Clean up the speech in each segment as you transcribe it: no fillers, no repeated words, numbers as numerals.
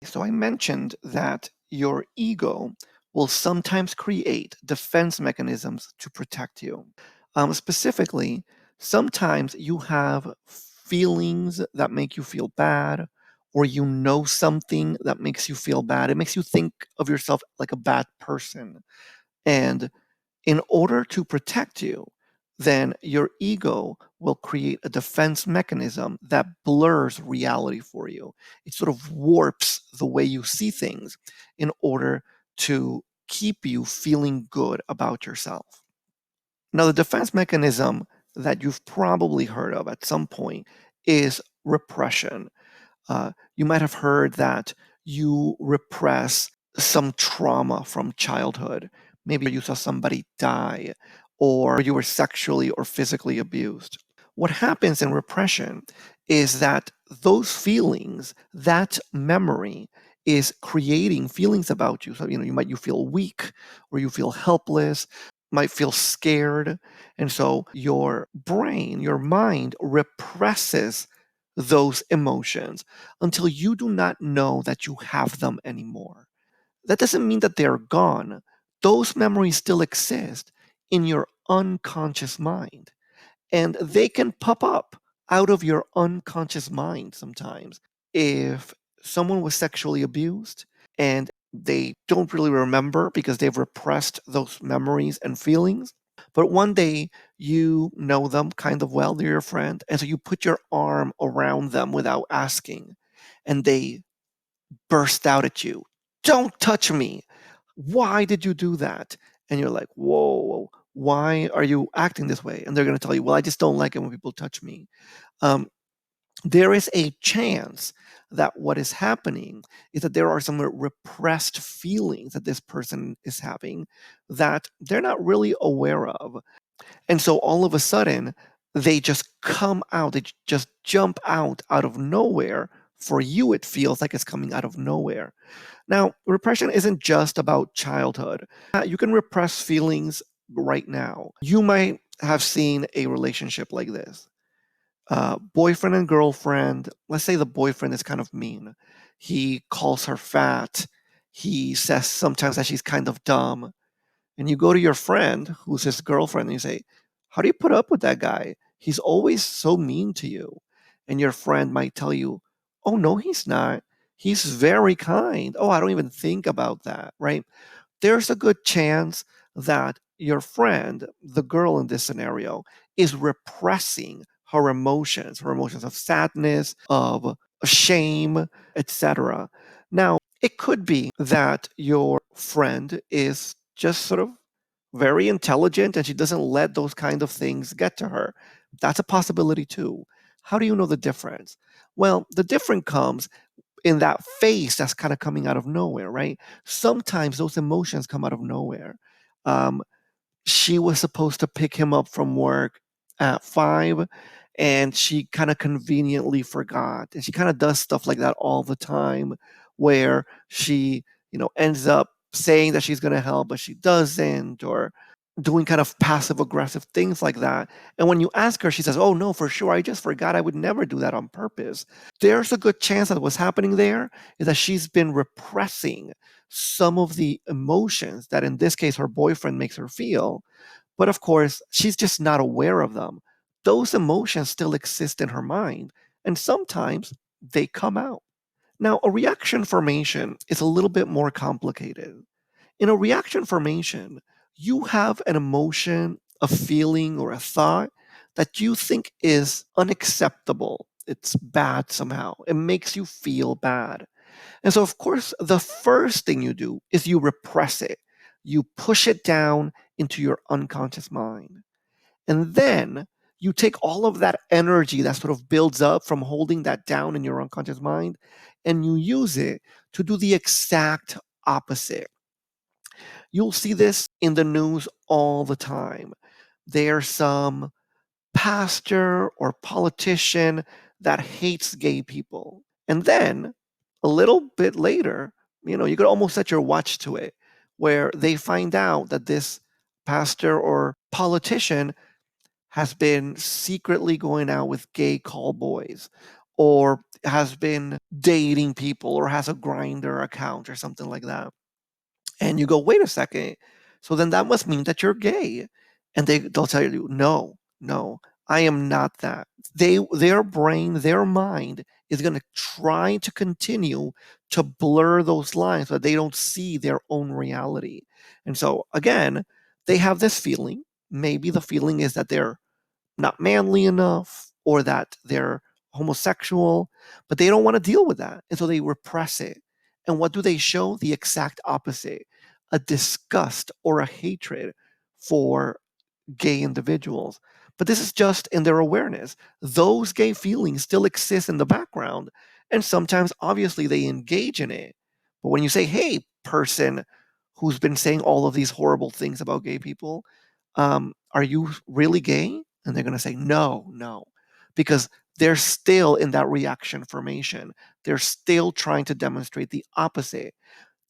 So I mentioned that your ego will sometimes create defense mechanisms to protect you. Specifically, sometimes you have feelings that make you feel bad, or you know something that makes you feel bad. It makes you think of yourself like a bad person. And in order to protect you, then your ego will create a defense mechanism that blurs reality for you. It sort of warps the way you see things in order to keep you feeling good about yourself. Now, the defense mechanism that you've probably heard of at some point is repression. You might have heard that you repress some trauma from childhood. Maybe you saw somebody die, or you were sexually or physically abused. What happens in repression is that those feelings, that memory, is creating feelings about you. So, you feel weak, or you feel helpless, might feel scared. And so your brain, your mind represses those emotions until you do not know that you have them anymore. That doesn't mean that they're gone. Those memories still exist in your unconscious mind, and they can pop up out of your unconscious mind sometimes. If someone was sexually abused and they don't really remember because they've repressed those memories and feelings, but one day you know them kind of well, they're your friend, and so you put your arm around them without asking, and they burst out at you, "Don't touch me! Why did you do that?" And you're like, "Whoa, why are you acting this way?" And they're going to tell you, "Well, I just don't like it when people touch me." Um, there is a chance that what is happening is that there are some repressed feelings that this person is having that they're not really aware of. And so all of a sudden, they just come out, they just jump out of nowhere. For you, it feels like it's coming out of nowhere. Now, repression isn't just about childhood. You can repress feelings right now. You might have seen a relationship like this, boyfriend and girlfriend. Let's say the boyfriend is kind of mean. He calls her fat. He says sometimes that she's kind of dumb. And you go to your friend, who's his girlfriend, and you say, "How do you put up with that guy? He's always so mean to you." And your friend might tell you, "Oh, no, he's not. He's very kind. Oh, I don't even think about that," right? There's a good chance that your friend, the girl in this scenario, is repressing her emotions of sadness, of shame, etc. Now, it could be that your friend is just sort of very intelligent and she doesn't let those kind of things get to her. That's a possibility too. How do you know the difference? Well, the difference comes in that face that's kind of coming out of nowhere, right? Sometimes those emotions come out of nowhere. Um, she was supposed to pick him up from work at 5, and she kind of conveniently forgot. And she kind of does stuff like that all the time, where she, ends up saying that she's going to help, but she doesn't, or doing kind of passive aggressive things like that. And when you ask her, she says, "Oh, no, for sure. I just forgot. I would never do that on purpose." There's a good chance that what's happening there is that she's been repressing some of the emotions that, in this case, her boyfriend makes her feel. But of course, she's just not aware of them. Those emotions still exist in her mind, and sometimes they come out. Now, a reaction formation is a little bit more complicated. In a reaction formation, you have an emotion, a feeling, or a thought that you think is unacceptable. It's bad somehow. It makes you feel bad. And so, of course, the first thing you do is you repress it. You push it down into your unconscious mind. And then you take all of that energy that sort of builds up from holding that down in your unconscious mind, and you use it to do the exact opposite. You'll see this in the news all the time. There's some pastor or politician that hates gay people. And then a little bit later, you could almost set your watch to it, where they find out that this pastor or politician has been secretly going out with gay call boys, or has been dating people or has a Grinder account or something like that. And you go, wait a second. So then that must mean that you're gay. And they'll tell you, no, no, I am not that. Their brain, their mind is going to try to continue to blur those lines so that they don't see their own reality. And so again, they have this feeling. Maybe the feeling is that they're not manly enough or that they're homosexual, but they don't want to deal with that. And so they repress it. And what do they show? The exact opposite, a disgust or a hatred for gay individuals. But this is just in their awareness. Those gay feelings still exist in the background. And sometimes, obviously, they engage in it. But when you say, hey, person who's been saying all of these horrible things about gay people, are you really gay? And they're going to say, no, no, because they're still in that reaction formation. They're still trying to demonstrate the opposite.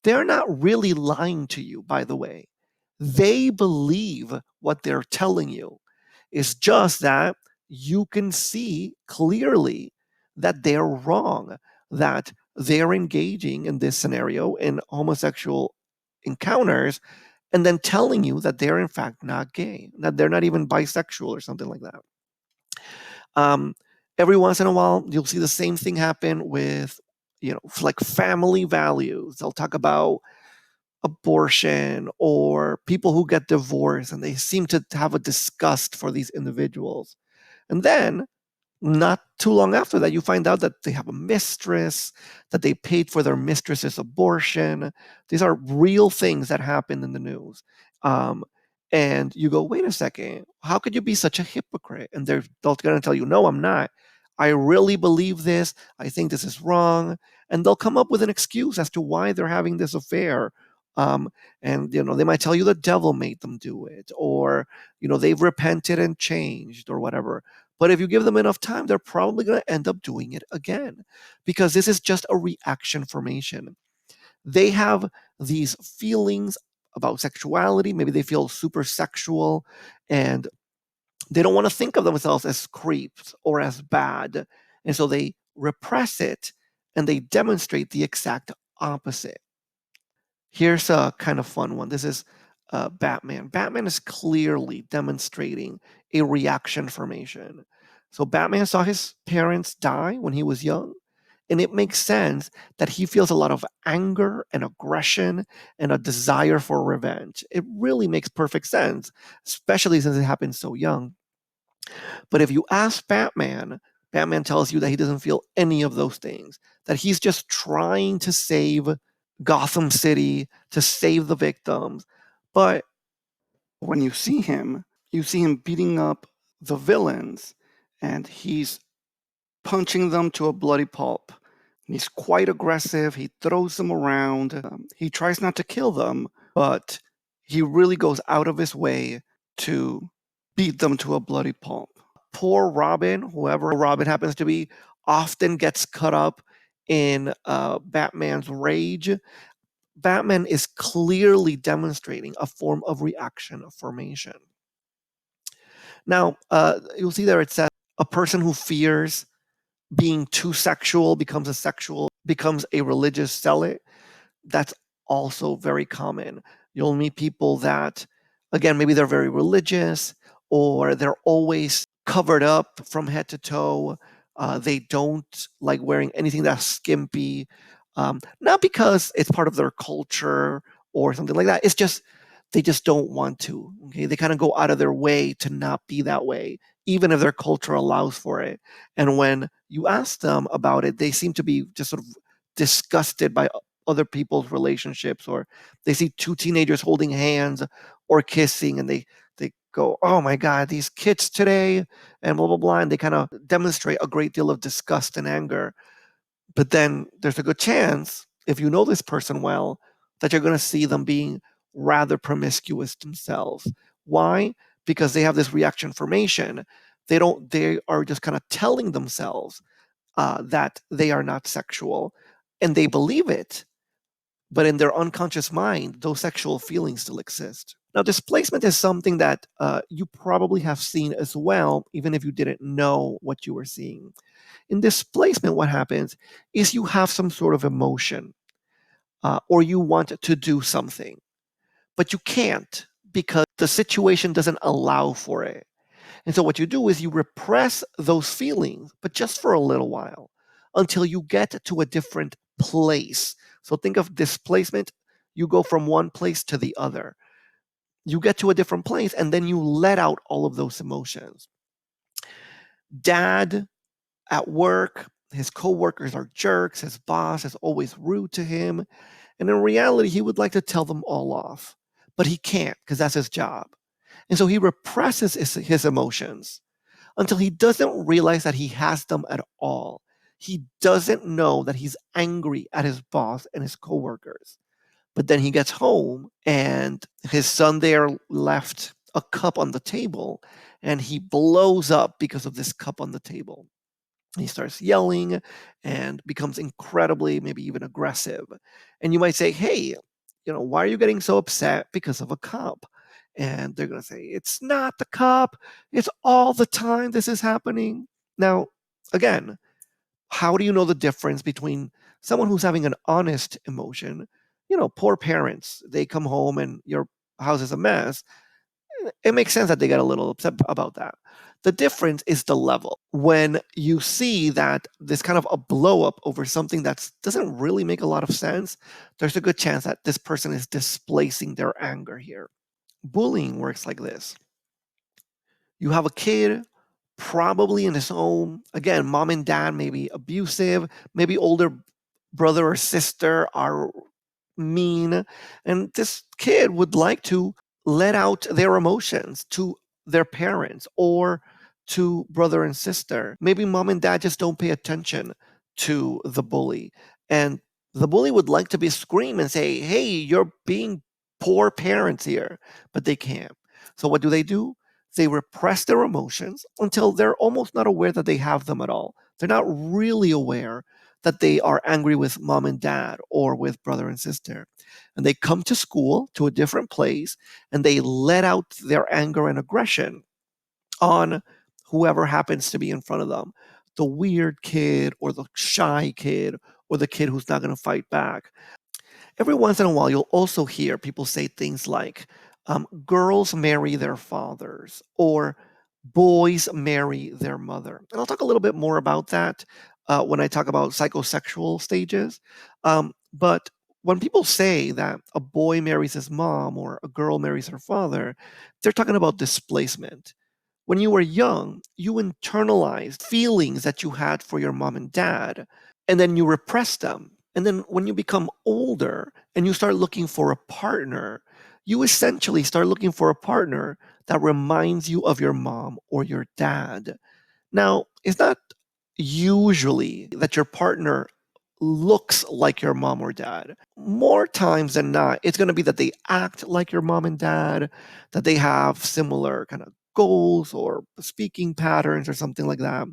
They're not really lying to you, by the way. They believe what they're telling you. It's just that you can see clearly that they're wrong, that they're engaging in this scenario in homosexual encounters and then telling you that they're in fact not gay, that they're not even bisexual or something like that. Um, every once in a while, you'll see the same thing happen with, like family values. They'll talk about abortion or people who get divorced, and they seem to have a disgust for these individuals. And then not too long after that, you find out that they have a mistress, that they paid for their mistress's abortion. These are real things that happen in the news. Um, and you go, wait a second, how could you be such a hypocrite? And they'll going to tell you, no, I'm not. I really believe this. I think this is wrong. And they'll come up with an excuse as to why they're having this affair. Um, and they might tell you the devil made them do it, or they've repented and changed, or whatever. But if you give them enough time, they're probably going to end up doing it again because this is just a reaction formation. They have these feelings about sexuality. Maybe they feel super sexual and they don't want to think of themselves as creeps or as bad. And so they repress it and they demonstrate the exact opposite. Here's a kind of fun one. This is Batman. Batman is clearly demonstrating a reaction formation. So Batman saw his parents die when he was young, and it makes sense that he feels a lot of anger and aggression and a desire for revenge. It really makes perfect sense, especially since it happened so young. But if you ask Batman, Batman tells you that he doesn't feel any of those things, that he's just trying to save Gotham City, to save the victims. But when you see him beating up the villains and he's punching them to a bloody pulp. He's quite aggressive. He throws them around. He tries not to kill them, but he really goes out of his way to beat them to a bloody pulp. Poor Robin, whoever Robin happens to be, often gets caught up in Batman's rage. Batman is clearly demonstrating a form of reaction formation. Now, you'll see there it says a person who fears being too sexual becomes a religious zealot. That's also very common. You'll meet people that, again, maybe they're very religious or they're always covered up from head to toe. They don't like wearing anything that's skimpy, not because it's part of their culture or something like that. It's just they just don't want to. Okay, they kind of go out of their way to not be that way, even if their culture allows for it. And when you ask them about it, they seem to be just sort of disgusted by other people's relationships, or they see two teenagers holding hands or kissing, and they go, "Oh my God, these kids today," and blah blah blah, and they kind of demonstrate a great deal of disgust and anger. But then there's a good chance, if you know this person well, that you're going to see them being rather promiscuous themselves. Why? Because they have this reaction formation. They are just kind of telling themselves that they are not sexual, and they believe it, but in their unconscious mind, those sexual feelings still exist. Now, displacement is something that you probably have seen as well, even if you didn't know what you were seeing. In displacement, what happens is you have some sort of emotion, or you want to do something, but you can't because the situation doesn't allow for it. And so what you do is you repress those feelings, but just for a little while until you get to a different place. So think of displacement. You go from one place to the other. You get to a different place and then you let out all of those emotions. Dad at work, his coworkers are jerks, his boss is always rude to him. And in reality, he would like to tell them all off, but he can't because that's his job. And so he represses his emotions until he doesn't realize that he has them at all. He doesn't know that he's angry at his boss and his coworkers. But then he gets home and his son there left a cup on the table and he blows up because of this cup on the table. He starts yelling and becomes incredibly, maybe even aggressive. And you might say, hey, why are you getting so upset because of a cup? And they're going to say, it's not the cup. It's all the time this is happening. Now, again, how do you know the difference between someone who's having an honest emotion? Poor parents, they come home and your house is a mess. It makes sense that they get a little upset about that. The difference is the level. When you see that this kind of a blow up over something that doesn't really make a lot of sense, there's a good chance that this person is displacing their anger here. Bullying works like this. You have a kid, probably in his home. Again, mom and dad may be abusive, maybe older brother or sister are mean, and this kid would like to let out their emotions to their parents or to brother and sister. Maybe mom and dad just don't pay attention to the bully, and the bully would like to be scream and say, hey, you're being poor parents here, but they can't. So what do? They repress their emotions until they're almost not aware that they have them at all. They're not really aware that they are angry with mom and dad or with brother and sister. And they come to school, to a different place, and they let out their anger and aggression on whoever happens to be in front of them, the weird kid or the shy kid or the kid who's not going to fight back. Every once in a while, you'll also hear people say things like, girls marry their fathers or boys marry their mother. And I'll talk a little bit more about that when I talk about psychosexual stages. But when people say that a boy marries his mom or a girl marries her father, they're talking about displacement. When you were young, you internalized feelings that you had for your mom and dad, and then you repress them. And then when you become older and you start looking for a partner, you essentially start looking for a partner that reminds you of your mom or your dad. Now, it's not usually that your partner looks like your mom or dad. More times than not, it's going to be that they act like your mom and dad, that they have similar kind of goals or speaking patterns or something like that.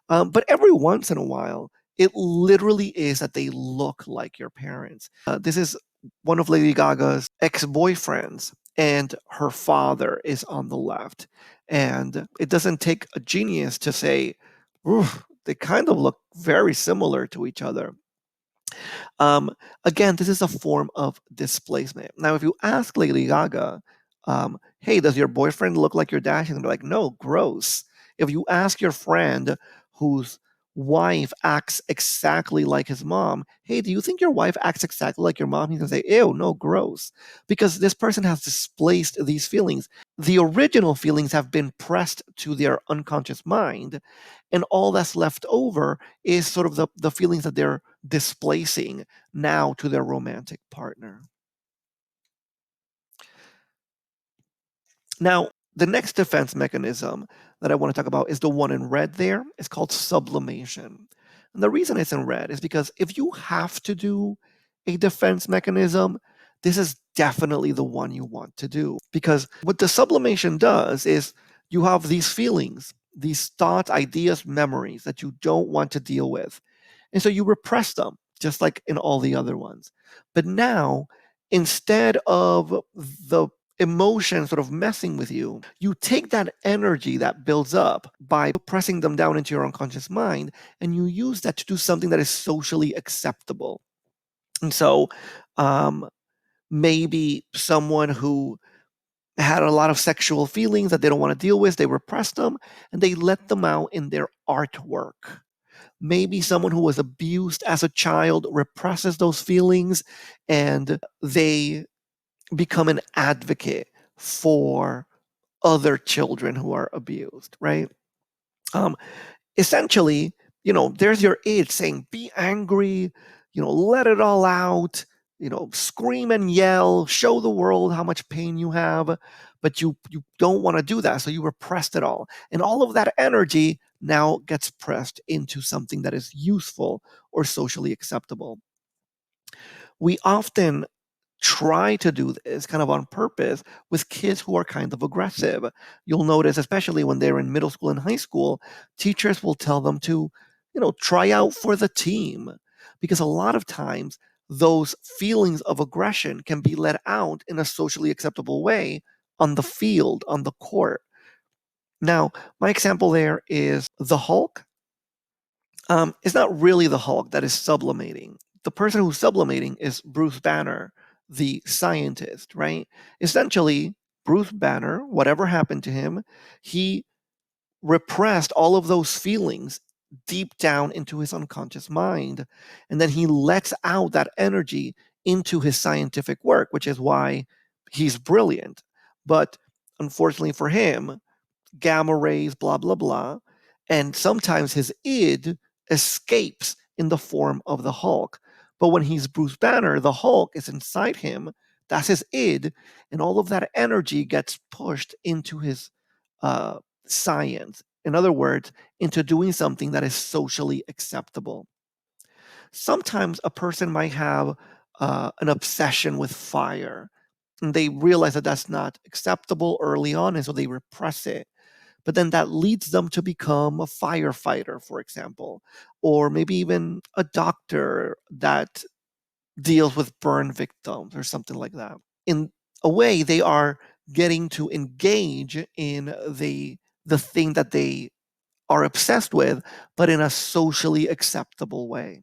But every once in a while, it literally is that they look like your parents. This is one of Lady Gaga's ex-boyfriends, and her father is on the left. And it doesn't take a genius to say, "Oof, they kind of look very similar to each other." Um, Again, this is a form of displacement. Now, if you ask Lady Gaga, hey, does your boyfriend look like your dad? She's gonna be like, no, gross. If you ask your friend whose wife acts exactly like his mom, hey, do you think your wife acts exactly like your mom? He's gonna say, ew, no, gross. Because this person has displaced these feelings. The original feelings have been pressed to their unconscious mind, and all that's left over is sort of the feelings that they're displacing now to their romantic partner. Now, the next defense mechanism that I want to talk about is the one in red there. It's called sublimation. And the reason it's in red is because if you have to do a defense mechanism, this is definitely the one you want to do. Because what the sublimation does is you have these feelings, these thoughts, ideas, memories that you don't want to deal with. And so you repress them, just like in all the other ones. But now, instead of the emotions sort of messing with you, you take that energy that builds up by pressing them down into your unconscious mind, and you use that to do something that is socially acceptable. And so maybe someone who had a lot of sexual feelings that they don't want to deal with, they repress them and they let them out in their artwork. Maybe someone who was abused as a child represses those feelings and they become an advocate for other children who are abused, right? Um, Essentially, there's your id saying, be angry, let it all out, scream and yell, show the world how much pain you have, but you don't want to do that, so you repressed it all. And all of that energy now gets pressed into something that is useful or socially acceptable. We often try to do this kind of on purpose with kids who are kind of aggressive. You'll notice, especially when they're in middle school and high school, teachers will tell them to, try out for the team. Because a lot of times those feelings of aggression can be let out in a socially acceptable way on the field, on the court. Now, my example there is the Hulk. It's not really the Hulk that is sublimating. The person who's sublimating is Bruce Banner, the scientist, right? Essentially, Bruce Banner, whatever happened to him, he repressed all of those feelings deep down into his unconscious mind. And then he lets out that energy into his scientific work, which is why he's brilliant. But unfortunately for him, gamma rays, blah, blah, blah. And sometimes his id escapes in the form of the Hulk. But when he's Bruce Banner, the Hulk is inside him. That's his id. And all of that energy gets pushed into his science. In other words, into doing something that is socially acceptable. Sometimes a person might have an obsession with fire. And they realize that that's not acceptable early on, and so they repress it, but then that leads them to become a firefighter, for example, or maybe even a doctor that deals with burn victims or something like that. In a way, they are getting to engage in the thing that they are obsessed with, but in a socially acceptable way.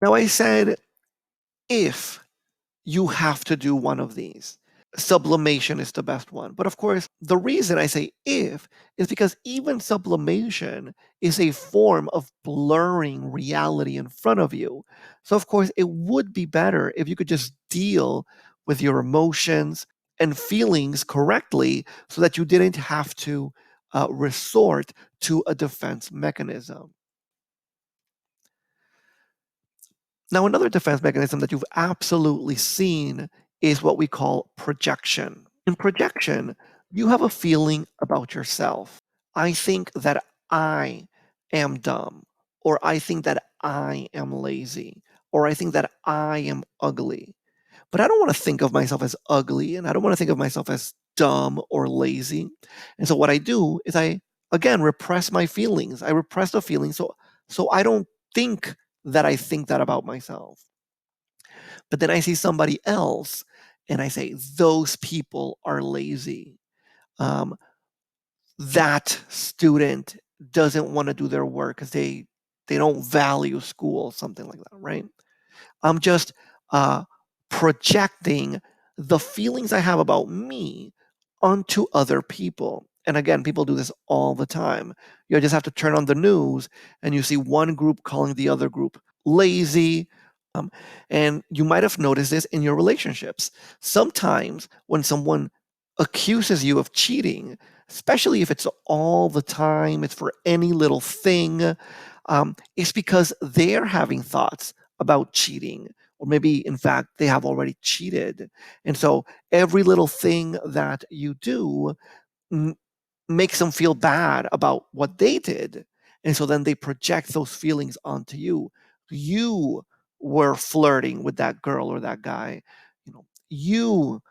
Now, I said if you have to do one of these. Sublimation is the best one. But of course, the reason I say if is because even sublimation is a form of blurring reality in front of you. So, of course, it would be better if you could just deal with your emotions and feelings correctly so that you didn't have to resort to a defense mechanism. Now, another defense mechanism that you've absolutely seen is what we call projection. In projection, you have a feeling about yourself. I think that I am dumb, or I think that I am lazy, or I think that I am ugly. But I don't want to think of myself as ugly, and I don't want to think of myself as dumb or lazy. And so what I do is I again repress my feelings. I repress the feelings so I don't think that I think that about myself. But then I see somebody else and I say, those people are lazy. Um, that student doesn't want to do their work because they don't value school, something like that, right? I'm just projecting the feelings I have about me onto other people. And again, people do this all the time. You just have to turn on the news and you see one group calling the other group lazy. And you might have noticed this in your relationships. Sometimes when someone accuses you of cheating, especially if it's all the time, it's for any little thing, it's because they're having thoughts about cheating, or maybe in fact they have already cheated. And so every little thing that you do m- makes them feel bad about what they did. And so then they project those feelings onto you. You were flirting with that girl or that guy. You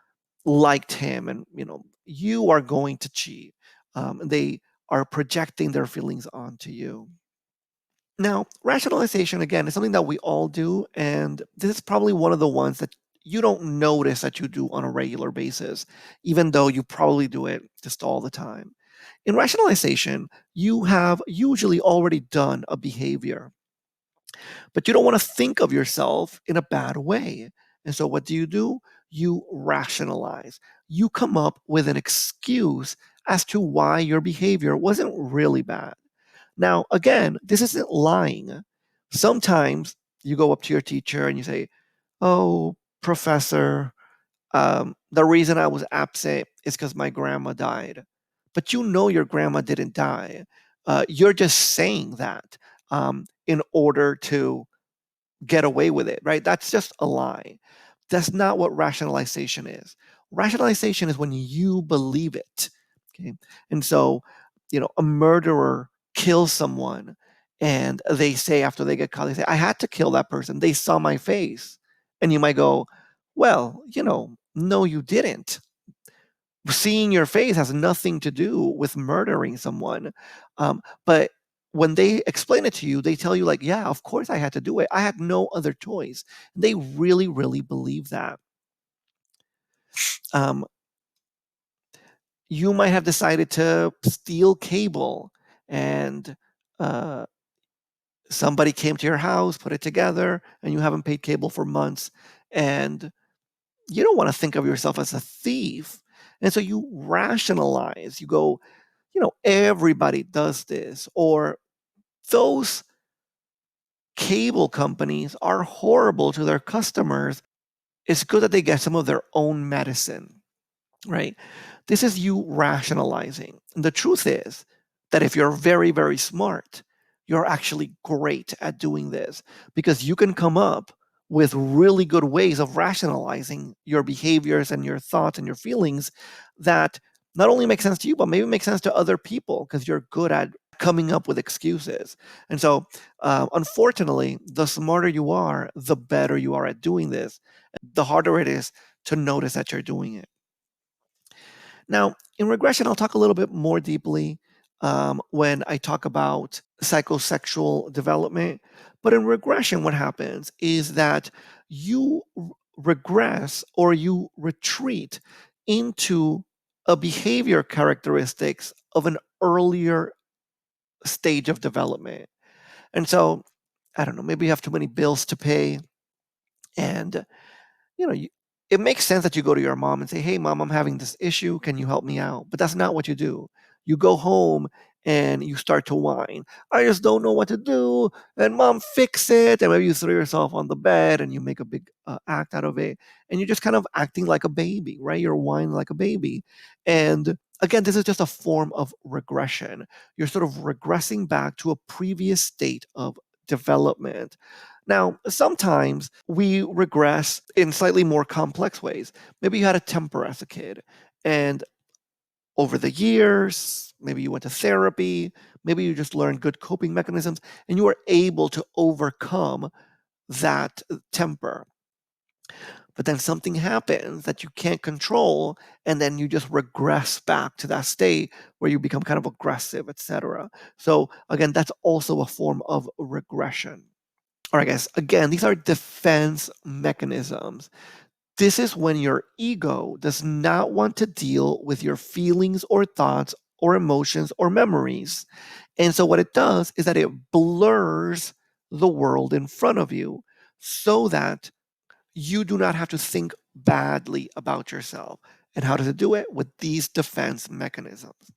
liked him, and you are going to cheat. They are projecting their feelings onto you. Now, rationalization again is something that we all do, and this is probably one of the ones that you don't notice that you do on a regular basis, even though you probably do it just all the time. In rationalization, you have usually already done a behavior, but you don't want to think of yourself in a bad way. And so what do? You rationalize. You come up with an excuse as to why your behavior wasn't really bad. Now, again, this isn't lying. Sometimes you go up to your teacher and you say, "Oh, professor, the reason I was absent is because my grandma died." But you know your grandma didn't die. You're just saying that in order to get away with it, right? That's just a lie. That's not what rationalization is. Rationalization is when you believe it. Okay. And so, a murderer kills someone and they say after they get caught, they say, "I had to kill that person. They saw my face." And you might go, "Well, no, you didn't. Seeing your face has nothing to do with murdering someone." But when they explain it to you, they tell you, like, "Yeah, of course I had to do it. I had no other choice." They really, really believe that. Um, you might have decided to steal cable, and uh, somebody came to your house, put it together, and you haven't paid cable for months. And you don't want to think of yourself as a thief. And so you rationalize. You go, everybody does this, or those cable companies are horrible to their customers. It's good that they get some of their own medicine, right? This is you rationalizing. And the truth is that if you're very, very smart, you're actually great at doing this because you can come up with really good ways of rationalizing your behaviors and your thoughts and your feelings that not only make sense to you, but maybe make sense to other people because you're good at coming up with excuses. And so, unfortunately, the smarter you are, the better you are at doing this. The harder it is to notice that you're doing it. Now, in regression, I'll talk a little bit more deeply when I talk about psychosexual development. But in regression, what happens is that you regress or you retreat into a behavior characteristics of an earlier stage of development. And so, I don't know, maybe you have too many bills to pay, and you know, you, it makes sense that you go to your mom and say, "Hey, mom, I'm having this issue. Can you help me out?" But that's not what you do. You go home and you start to whine. "I just don't know what to do." And mom, fix it. And maybe you throw yourself on the bed and you make a big act out of it. And you're just kind of acting like a baby, right? You're whining like a baby. And again, this is just a form of regression. You're sort of regressing back to a previous state of development. Now, sometimes we regress in slightly more complex ways. Maybe you had a temper as a kid, and over the years, maybe you went to therapy, maybe you just learned good coping mechanisms, and you were able to overcome that temper. But then something happens that you can't control, and then you just regress back to that state where you become kind of aggressive, etc. So, again, that's also a form of regression. All right, guys, again, these are defense mechanisms. This is when your ego does not want to deal with your feelings or thoughts or emotions or memories. And so, what it does is that it blurs the world in front of you so that you do not have to think badly about yourself. And how does it do it? With these defense mechanisms.